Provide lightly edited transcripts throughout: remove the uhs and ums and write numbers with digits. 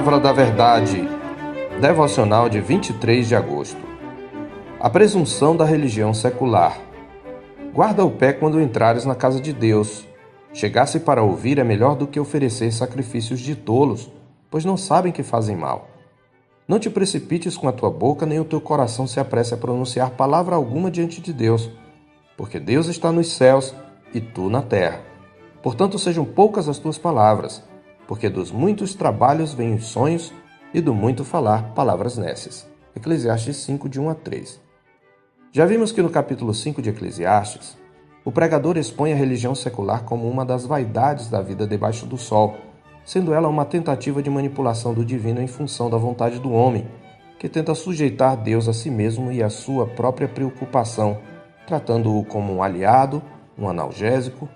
Palavra da Verdade, devocional de 23 de agosto. A presunção da religião secular. Guarda o pé quando entrares na casa de Deus. Chegar-se para ouvir é melhor do que oferecer sacrifícios de tolos, pois não sabem que fazem mal. Não te precipites com a tua boca, nem o teu coração se apresse a pronunciar palavra alguma diante de Deus, porque Deus está nos céus e tu na terra. Portanto, sejam poucas as tuas palavras, porque dos muitos trabalhos vêm os sonhos, e do muito falar, palavras nécias. Eclesiastes 5, de 1 a 3. Já vimos que no capítulo 5 de Eclesiastes, o pregador expõe a religião secular como uma das vaidades da vida debaixo do sol, sendo ela uma tentativa de manipulação do divino em função da vontade do homem, que tenta sujeitar Deus a si mesmo e à sua própria preocupação, tratando-o como um aliado, um analgésico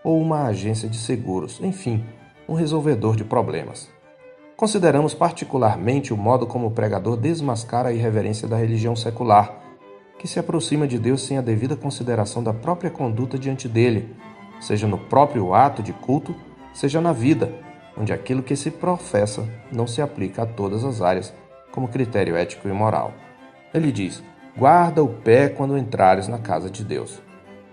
ou uma agência de seguros, enfim, um resolvedor de problemas. Consideramos particularmente o modo como o pregador desmascara a irreverência da religião secular, que se aproxima de Deus sem a devida consideração da própria conduta diante dele, seja no próprio ato de culto, seja na vida, onde aquilo que se professa não se aplica a todas as áreas como critério ético e moral. Ele diz: guarda o pé quando entrares na casa de Deus.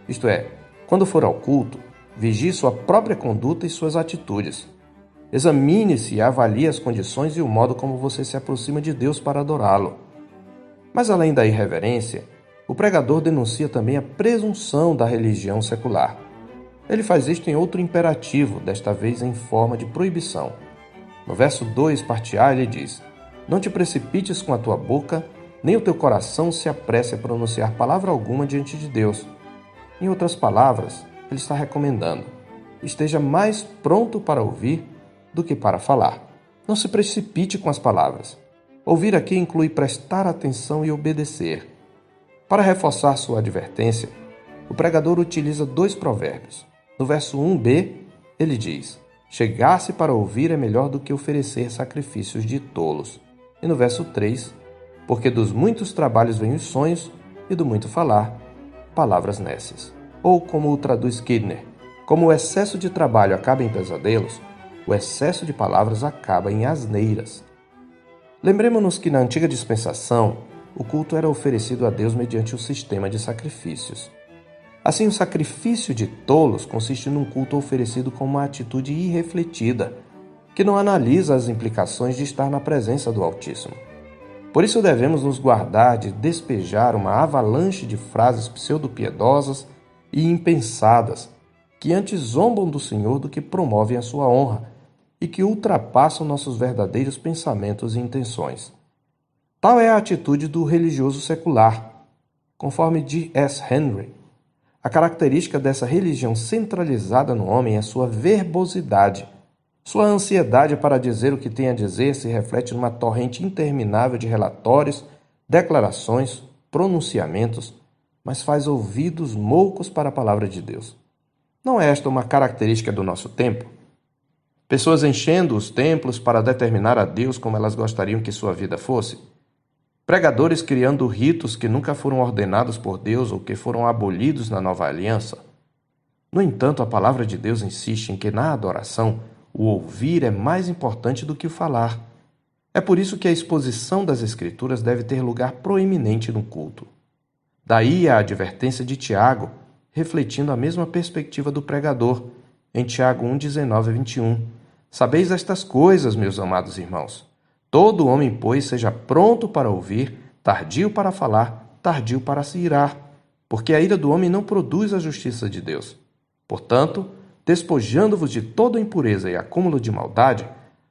Isto é, quando for ao culto, vigie sua própria conduta e suas atitudes. Examine-se e avalie as condições e o modo como você se aproxima de Deus para adorá-lo. Mas além da irreverência, o pregador denuncia também a presunção da religião secular. Ele faz isto em outro imperativo, desta vez em forma de proibição. No verso 2, parte A, ele diz: não te precipites com a tua boca, nem o teu coração se apresse a pronunciar palavra alguma diante de Deus. Em outras palavras, ele está recomendando: esteja mais pronto para ouvir do que para falar. Não se precipite com as palavras. Ouvir aqui inclui prestar atenção e obedecer. Para reforçar sua advertência, o pregador utiliza dois provérbios. No verso 1b, ele diz: chegar-se para ouvir é melhor do que oferecer sacrifícios de tolos. E no verso 3, porque dos muitos trabalhos vêm os sonhos, e do muito falar, palavras nécias. Ou, como o traduz Kidner, como o excesso de trabalho acaba em pesadelos, o excesso de palavras acaba em asneiras. Lembremos-nos que na antiga dispensação, o culto era oferecido a Deus mediante o sistema de sacrifícios. Assim, o sacrifício de tolos consiste num culto oferecido com uma atitude irrefletida, que não analisa as implicações de estar na presença do Altíssimo. Por isso devemos nos guardar de despejar uma avalanche de frases pseudo-piedosas e impensadas, que antes zombam do Senhor do que promovem a sua honra e que ultrapassam nossos verdadeiros pensamentos e intenções. Tal é a atitude do religioso secular. Conforme D.S. Henry, a característica dessa religião centralizada no homem é sua verbosidade. Sua ansiedade para dizer o que tem a dizer se reflete numa torrente interminável de relatórios, declarações, pronunciamentos, mas faz ouvidos moucos para a palavra de Deus. Não é esta uma característica do nosso tempo? Pessoas enchendo os templos para determinar a Deus como elas gostariam que sua vida fosse? Pregadores criando ritos que nunca foram ordenados por Deus ou que foram abolidos na nova aliança? No entanto, a palavra de Deus insiste em que na adoração, o ouvir é mais importante do que o falar. É por isso que a exposição das Escrituras deve ter lugar proeminente no culto. Daí a advertência de Tiago, refletindo a mesma perspectiva do pregador, em Tiago 1, 19 a 21. Sabeis estas coisas, meus amados irmãos. Todo homem, pois, seja pronto para ouvir, tardio para falar, tardio para se irar, porque a ira do homem não produz a justiça de Deus. Portanto, despojando-vos de toda impureza e acúmulo de maldade,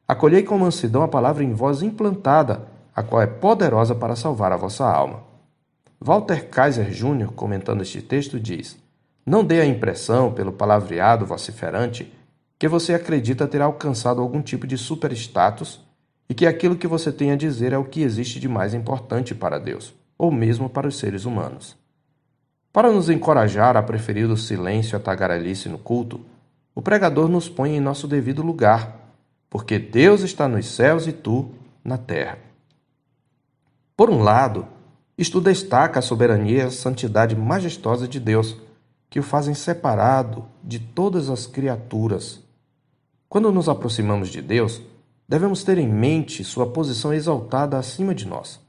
acolhei com mansidão a palavra em vós implantada, a qual é poderosa para salvar a vossa alma. Walter Kaiser Jr., comentando este texto, diz: não dê a impressão, pelo palavreado vociferante, que você acredita ter alcançado algum tipo de superstatus e que aquilo que você tem a dizer é o que existe de mais importante para Deus, ou mesmo para os seres humanos. Para nos encorajar a preferir o silêncio à tagarelice no culto, o pregador nos põe em nosso devido lugar, porque Deus está nos céus e tu na terra. Por um lado, isto destaca a soberania e a santidade majestosa de Deus, que o fazem separado de todas as criaturas. Quando nos aproximamos de Deus, Devemos ter em mente sua posição exaltada acima de nós.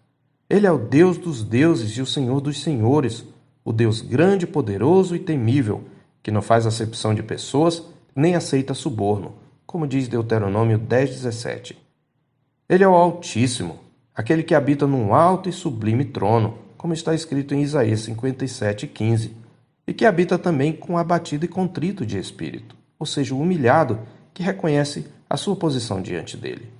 Ele é o Deus dos deuses e o Senhor dos senhores, o Deus grande, poderoso e temível, que não faz acepção de pessoas nem aceita suborno, como diz Deuteronômio 10:17. Ele é o Altíssimo, aquele que habita num alto e sublime trono, como está escrito em Isaías 57:15, e que habita também com o abatido e contrito de espírito, ou seja, o humilhado que reconhece a sua posição diante dele.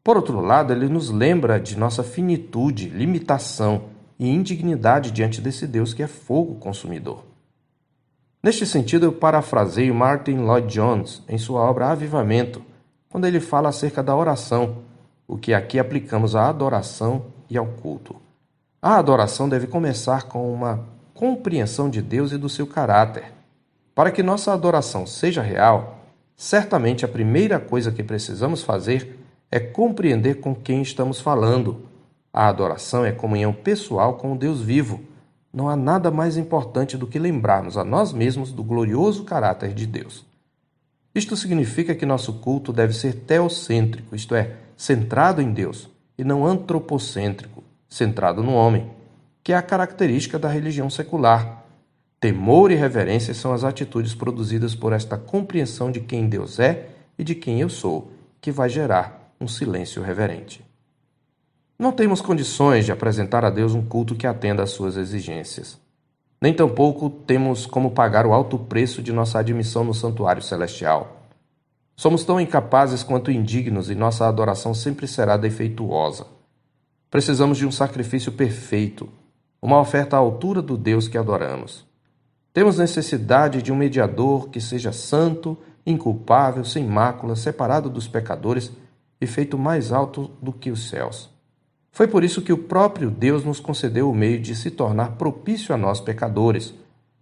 Por outro lado, ele nos lembra de nossa finitude, limitação e indignidade diante desse Deus que é fogo consumidor. Neste sentido, eu parafraseio Martin Lloyd-Jones em sua obra Avivamento, quando ele fala acerca da oração, o que aqui aplicamos à adoração e ao culto. A adoração deve começar com uma compreensão de Deus e do seu caráter. Para que nossa adoração seja real, certamente a primeira coisa que precisamos fazer é compreender com quem estamos falando. A adoração é comunhão pessoal com o Deus vivo. Não há nada mais importante do que lembrarmos a nós mesmos do glorioso caráter de Deus. Isto significa que nosso culto deve ser teocêntrico, isto é, centrado em Deus, e não antropocêntrico, centrado no homem, que é a característica da religião secular. Temor e reverência são as atitudes produzidas por esta compreensão de quem Deus é e de quem eu sou, que vai gerar um silêncio reverente. Não temos condições de apresentar a Deus um culto que atenda às suas exigências. Nem tampouco temos como pagar o alto preço de nossa admissão no santuário celestial. Somos tão incapazes quanto indignos e nossa adoração sempre será defeituosa. Precisamos de um sacrifício perfeito, uma oferta à altura do Deus que adoramos. Temos necessidade de um mediador que seja santo, inculpável, sem mácula, separado dos pecadores e feito mais alto do que os céus. Foi por isso que o próprio Deus nos concedeu o meio de se tornar propício a nós pecadores,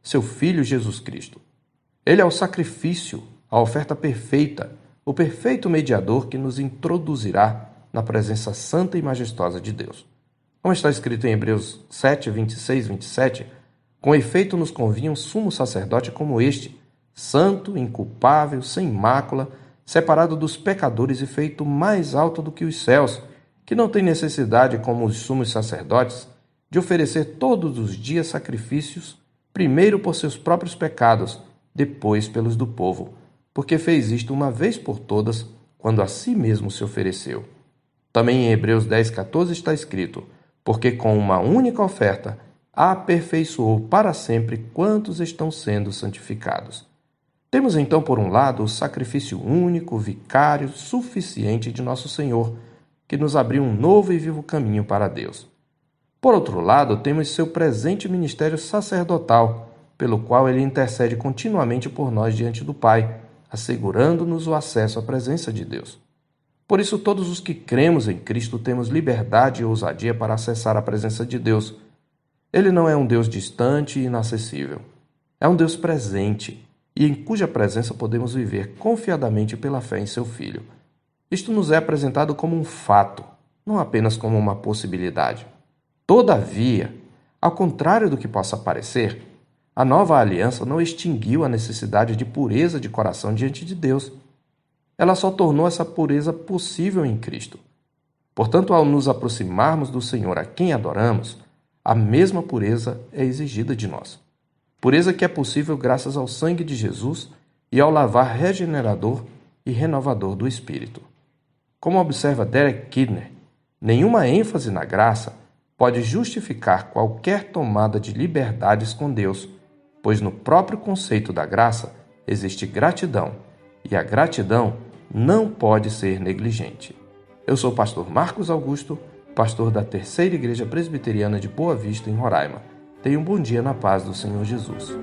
seu Filho Jesus Cristo. Ele é o sacrifício, a oferta perfeita, o perfeito mediador que nos introduzirá na presença santa e majestosa de Deus. Como está escrito em Hebreus 7, 26, 27, com efeito nos convinha um sumo sacerdote como este, santo, inculpável, sem mácula, separado dos pecadores e feito mais alto do que os céus, que não tem necessidade, como os sumos sacerdotes, de oferecer todos os dias sacrifícios, primeiro por seus próprios pecados, depois pelos do povo, porque fez isto uma vez por todas, quando a si mesmo se ofereceu. Também em Hebreus 10:14 está escrito, porque com uma única oferta aperfeiçoou para sempre quantos estão sendo santificados. Temos então, por um lado, o sacrifício único, vicário, suficiente de nosso Senhor, que nos abriu um novo e vivo caminho para Deus. Por outro lado, temos seu presente ministério sacerdotal, pelo qual ele intercede continuamente por nós diante do Pai, assegurando-nos o acesso à presença de Deus. Por isso, todos os que cremos em Cristo temos liberdade e ousadia para acessar a presença de Deus. Ele não é um Deus distante e inacessível. É um Deus presente e em cuja presença podemos viver confiadamente pela fé em seu Filho. Isto nos é apresentado como um fato, não apenas como uma possibilidade. Todavia, ao contrário do que possa parecer, a nova aliança não extinguiu a necessidade de pureza de coração diante de Deus. Ela só tornou essa pureza possível em Cristo. Portanto, ao nos aproximarmos do Senhor a quem adoramos, a mesma pureza é exigida de nós. Pureza que é possível graças ao sangue de Jesus e ao lavar regenerador e renovador do Espírito. Como observa Derek Kidner, nenhuma ênfase na graça pode justificar qualquer tomada de liberdades com Deus, pois no próprio conceito da graça existe gratidão, e a gratidão não pode ser negligente. Eu sou o pastor Marcos Augusto, pastor da Terceira Igreja Presbiteriana de Boa Vista, em Roraima. Tenha um bom dia na paz do Senhor Jesus.